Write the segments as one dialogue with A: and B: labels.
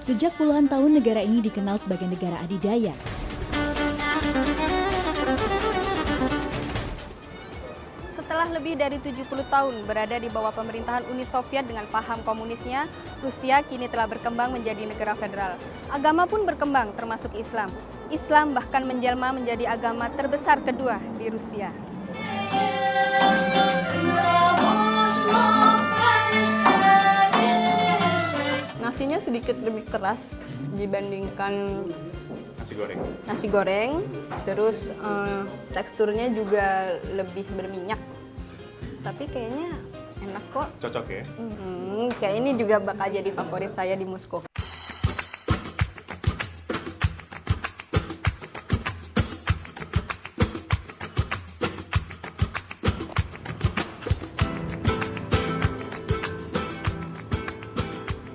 A: Sejak puluhan tahun negara ini dikenal sebagai negara adidaya.
B: Setelah lebih dari 70 tahun berada di bawah pemerintahan Uni Soviet dengan paham komunisnya, Rusia kini telah berkembang menjadi negara federal. Agama pun berkembang termasuk Islam. Islam bahkan menjelma menjadi agama terbesar kedua di Rusia. Nasinya sedikit lebih keras dibandingkan nasi goreng, terus teksturnya juga lebih berminyak. Tapi kayaknya enak kok.
C: Cocok ya?
B: Kayak ini juga bakal jadi favorit saya di Moskow.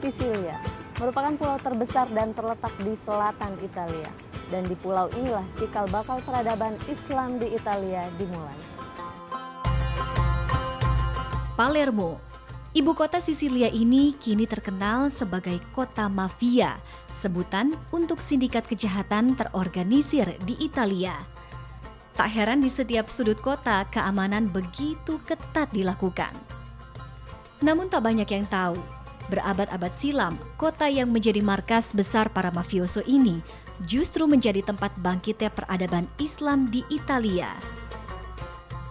D: Sisilia merupakan pulau terbesar dan terletak di selatan Italia. Dan di pulau inilah cikal bakal peradaban Islam di Italia dimulai.
A: Palermo, ibu kota Sisilia ini kini terkenal sebagai kota mafia, sebutan untuk sindikat kejahatan terorganisir di Italia. Tak heran di setiap sudut kota keamanan begitu ketat dilakukan. Namun tak banyak yang tahu, berabad-abad silam, kota yang menjadi markas besar para mafioso ini justru menjadi tempat bangkitnya peradaban Islam di Italia.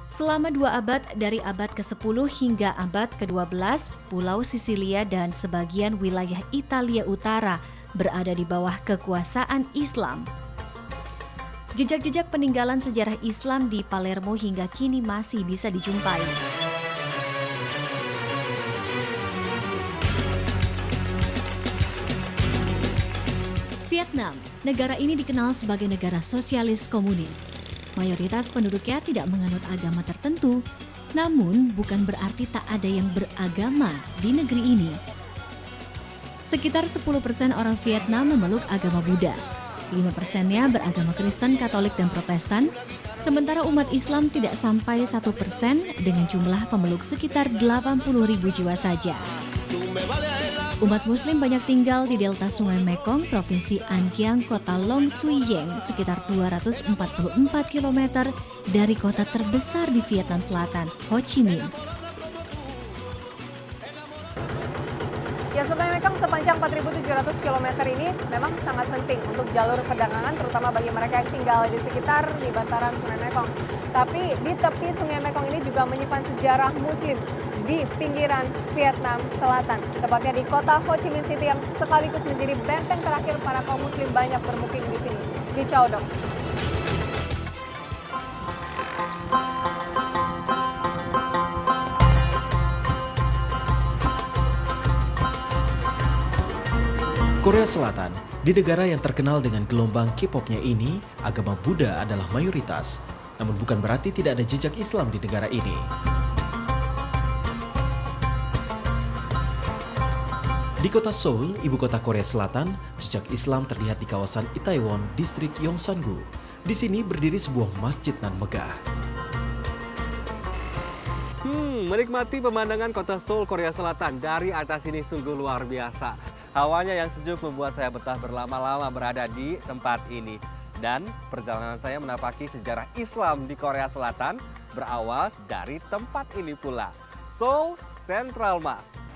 A: Selama 2 abad dari abad ke-10 hingga abad ke-12, Pulau Sisilia dan sebagian wilayah Italia Utara berada di bawah kekuasaan Islam. Jejak-jejak peninggalan sejarah Islam di Palermo hingga kini masih bisa dijumpai. Vietnam, negara ini dikenal sebagai negara sosialis komunis. Mayoritas penduduknya tidak menganut agama tertentu, namun bukan berarti tak ada yang beragama di negeri ini. Sekitar 10% orang Vietnam memeluk agama Buddha, 5%-nya beragama Kristen, Katolik, dan Protestan, sementara umat Islam tidak sampai 1% dengan jumlah pemeluk sekitar 80.000 jiwa saja. Umat Muslim banyak tinggal di delta Sungai Mekong, Provinsi An Giang, kota Long Suy Yen, sekitar 244 km dari kota terbesar di Vietnam Selatan, Ho Chi Minh.
B: Ya, Sungai Mekong sepanjang 4.700 km ini memang sangat penting untuk jalur perdagangan, terutama bagi mereka yang tinggal di sekitar di bantaran Sungai Mekong. Tapi di tepi Sungai Mekong ini juga menyimpan sejarah Muslim di pinggiran Vietnam Selatan, tepatnya di kota Ho Chi Minh City yang sekaligus menjadi benteng terakhir para kaum Muslim banyak bermukim di sini, di Chau Dok.
E: Korea Selatan, di negara yang terkenal dengan gelombang K-pop-nya ini, agama Buddha adalah mayoritas. Namun bukan berarti tidak ada jejak Islam di negara ini. Di kota Seoul, ibu kota Korea Selatan, jejak Islam terlihat di kawasan Itaewon, distrik Yongsan-gu. Di sini berdiri sebuah masjid nan megah.
F: Menikmati pemandangan kota Seoul, Korea Selatan dari atas ini sungguh luar biasa. Hawanya yang sejuk membuat saya betah berlama-lama berada di tempat ini. Dan perjalanan saya menapaki sejarah Islam di Korea Selatan berawal dari tempat ini pula, Seoul Central Mosque.